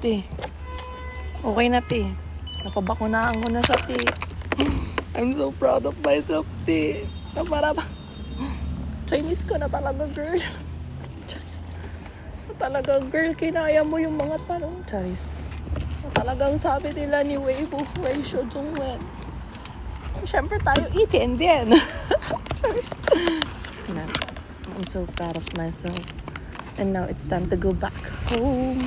Te. Okay na, te. Napabakunahan ko na siya, te. I'm so proud of myself, te. Na para ba? Chinese ko na talaga, girl. Charis. Na talaga, girl, kinaya mo yung mga tanong. Charis. Na talagang sabi nila ni Weibo, Wei Shou Zhong Wen. Siyempre tayo itin din. Charis. Na, I'm so proud of myself. And now it's time to go back home.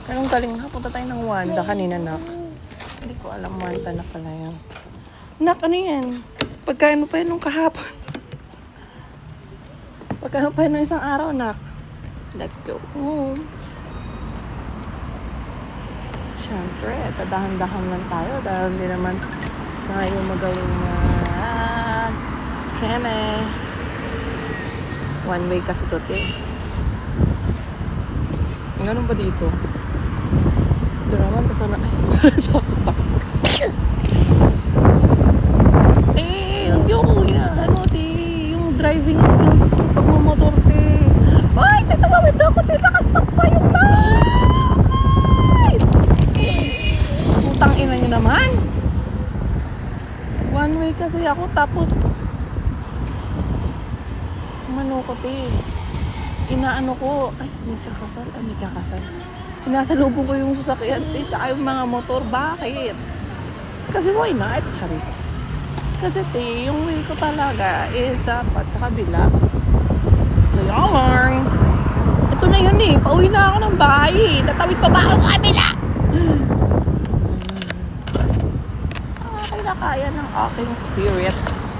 Anong galing na? Punta tayo ng Wanda kanina, nak. Hindi ko alam, Wanda na pala yan. Nak, ano yan? Pagkain mo pa yun nung kahapon. Pagkain mo pa yun nung isang araw, nak. Let's go home. Siyempre, tadahan-dahan lang tayo dahil hindi naman sa yung magawin na keme. One way kasi to, te. Ganun ba dito? Ito naman, basta na... Takot-takot. Hindi ako ano, yung driving skills sa pagmamotor, te. Ay, tatawawid ako, te. Nakastop pa yung light. Putang ina nyo naman. One way kasi ako, tapos... Umano ko, te. Inaano ko. Ay, may kakasal. Sinasalubong ko yung sasakyan, tsaka yung mga motor. Bakit? Kasi why not? Charis. Kasi yung way ko talaga is dapat sa kabila. Kaya lang. Ito na yun eh. Pauwi na ako ng bahay. Tatawid pa ba ako sa kabila? Kaya ng aking spirits.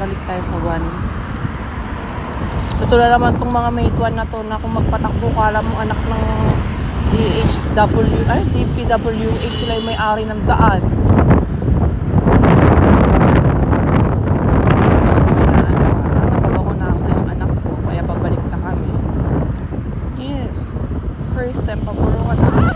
Balik tayo sa one. Ito na naman tong mga mate one na to na kung magpatakbo ka alam mo anak ng DPWH sila yung may-ari ng daan. Napabako na ako yung anak ko kaya pabalik na kami. Yes. First time pabulungan na.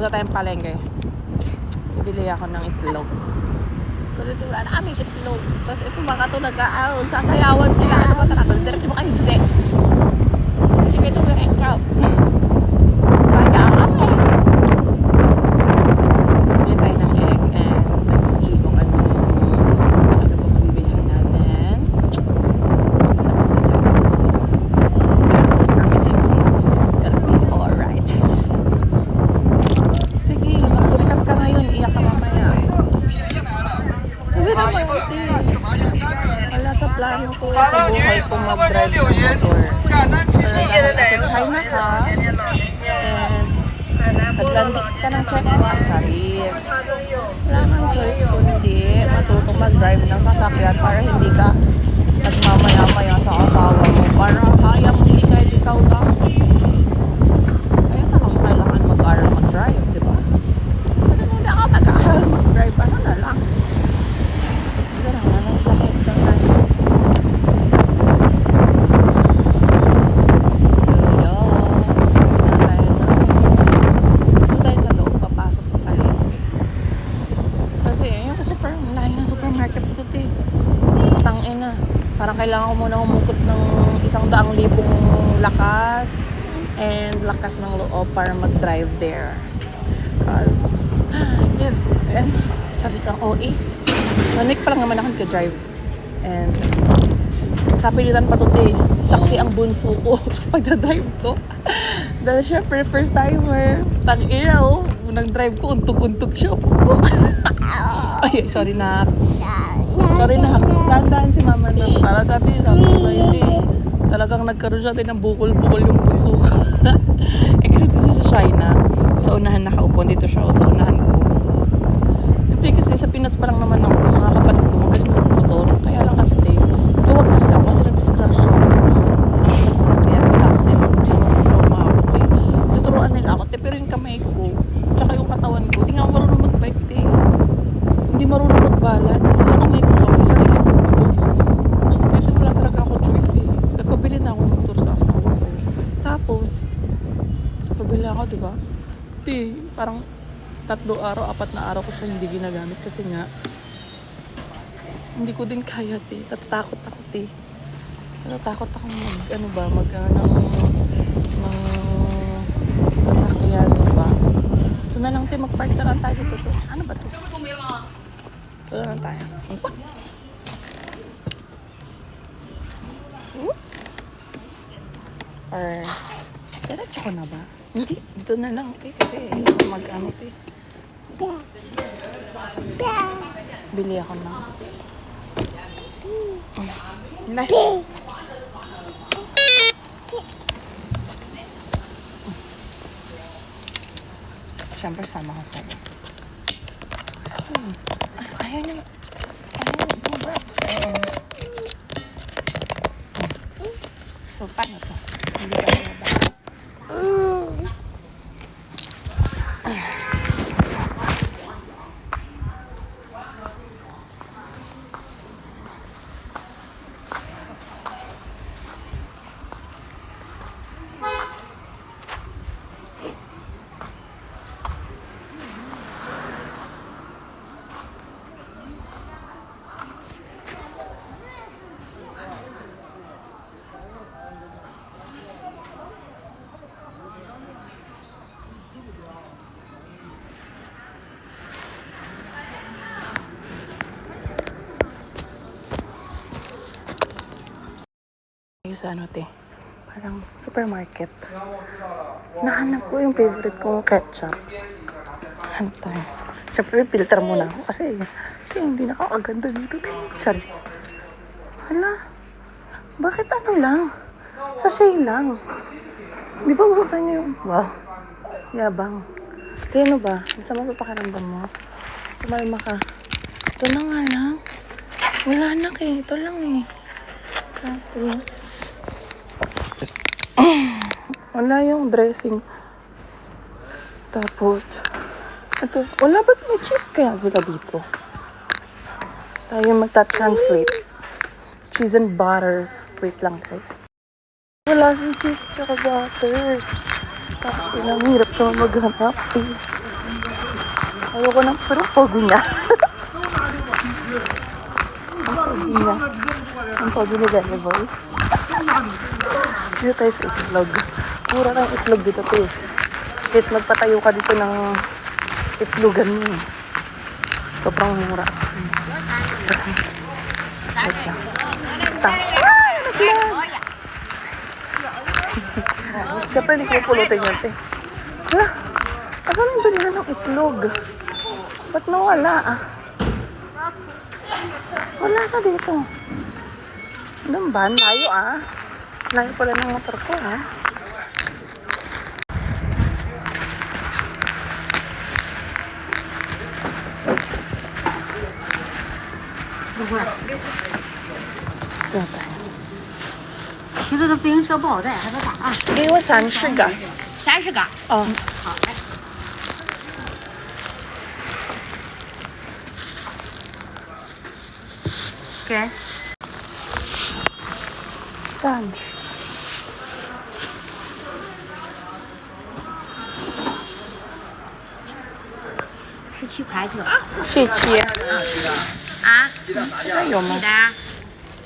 Punta tayong palengke. Bibili ako ng itlog. Kasi ito wala na kami itlog. Tapos ito baka ito nag-aaron. Sasayawan sila. Ano ba talaga? Diretso ba kayo? Hindi. Hindi kayo ito yung ikaw. Kaya kami. Bili tayo ng egg and let's see kung ano ba mabibilihan natin. Let's see guys. Everything's gonna be alright. Iyak ka mamaya. Kasi naman, wala sa plano ko sa buhay ko mag-drive ng motor. Pero dahil nasa China ka, and naglandik ka ng checkpoint, Charis. Wala nang choice kundi matutong mag-drive ng sasakyan para hindi ka nagmamaya-maya sa asawa mo. Para kaya mo hindi kahit ikaw lang. Kaya talagang kailangan mag-aral mag-drive, di ba? Mag-drive, ano na lang. Ito na, nasasakit ka na. So, dito tayo sa loob, papasok sa palengke. Kasi, yung layo na supermarket ko, te. Tangina. Parang kailangan ko muna humukot ng 100,000 lakas and lakas ng loob para mag-drive there. Because, yes, and sabi sa OA, 1 week pa lang naman ako nag-drive. And sa pilitan pa to, te. Saksi ang bunso ko sa pagdadrive ko. Dahil syempre, first timer. Tangina, oh. Nag-drive ko, untog-untog siya. Ay, sorry na. Sorry na. Dahan-dahan si mama na. Talaga, te. Sabi ko sa'yo, te. Talagang nagkaroon siya, te, ng bukol-bukol yung bunso ko. Kasi dito sa China, sa unahan nakaupo. Dito siya, o sa unahan ko. Hindi kasi sa Pinas pa lang naman ako, mga kapatid ko magaling mag-motor. Kaya lang kasi te, luwag kasi ako kasi nag-scratch ako. Kasi sa sakyan, sa taxi, sinumutro ako te. Tuturuan nila ako te, pero yung kamay ko, tsaka yung katawan ko, di nga ako marunong mag-bike te. Hindi marunong mag-balance. Sa kamay ko kami, sarili ko motor. Pwede wala talaga ako choice eh. Nagpabili na ako ng motor sa asawa ko. Tapos, Pabili ako, di ba? Parang 3 araw, 4 na araw ko siya hindi ginagamit kasi nga hindi ko din kaya, natatakot ako, natatakot ako ng sasakyan, di ba? Ito na lang, magpark na lang tayo dito, Ano ba to? Ito na lang tayo. Oops. Or, diretso ko na ba? Hindi, dito na lang, kasi mag-ano, Bili ako na. Siyempre, sama ko tayo. Ayaw niya. So, paano to? Hindi ka na ba? Sa parang supermarket. Nahanap ko yung favorite kong ketchup. Hanap tayo. Siyempre, filter muna ako kasi hindi nakakaganda dito. Charis. Hala, bakit lang? Sachet lang. Di ba gusto niyo yung, wow, yabang. Kaya ba? Sa mga pakiramdam mo? Kumalma ka. Ito na nga lang. Wala na ito lang Tapos, wala yung dressing. Tapos, ito, wala ba't may cheese kaya sila dito? Tayo magta-translate. Cheese and butter. Wait lang, guys. Wala yung cheese tsaka butter. Tapos, ilang hirap ko maghanap. Ayoko na, pero pogi niya. Ang pogi ni Danny Boy. Dito tayo sa itlog. Mura kayong itlog dito, Kahit magpatayo ka dito ng itlogan mo. Sobrang mura. Siyempre, hindi ko pulutin yun, Hala, asan yung bilhin ng itlog? Ba't nawala, Wala siya dito. Ano ba? Layo, Layo pala ng motor ko,骑这个自行车不好带，还得打啊。给我30个。30个。哦。好来。给。30。17块钱。17。啊？有吗？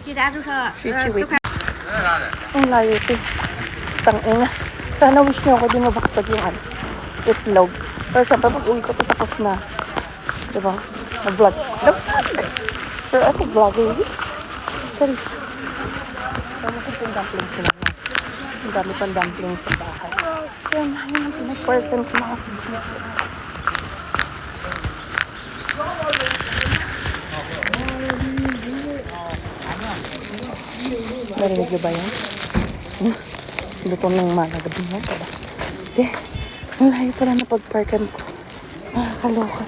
鸡蛋就是10块。Ang layo, Tangina. Sana wish niyo ako din mabaktag yung itlog. Pero siyempre pag uwi ko tapos na. Diba? Na-vlog. Pero as a vloggerist, sorry. Kaya ko yung dumplings sila. Ang dami pang dumplings sa bahay. Kaya yun ang pinag-person ko mga business. Narinig niyo ba yan? Luto ng malagabi mo. Ang layo pala na pag-parkan ko. Nakakaloka.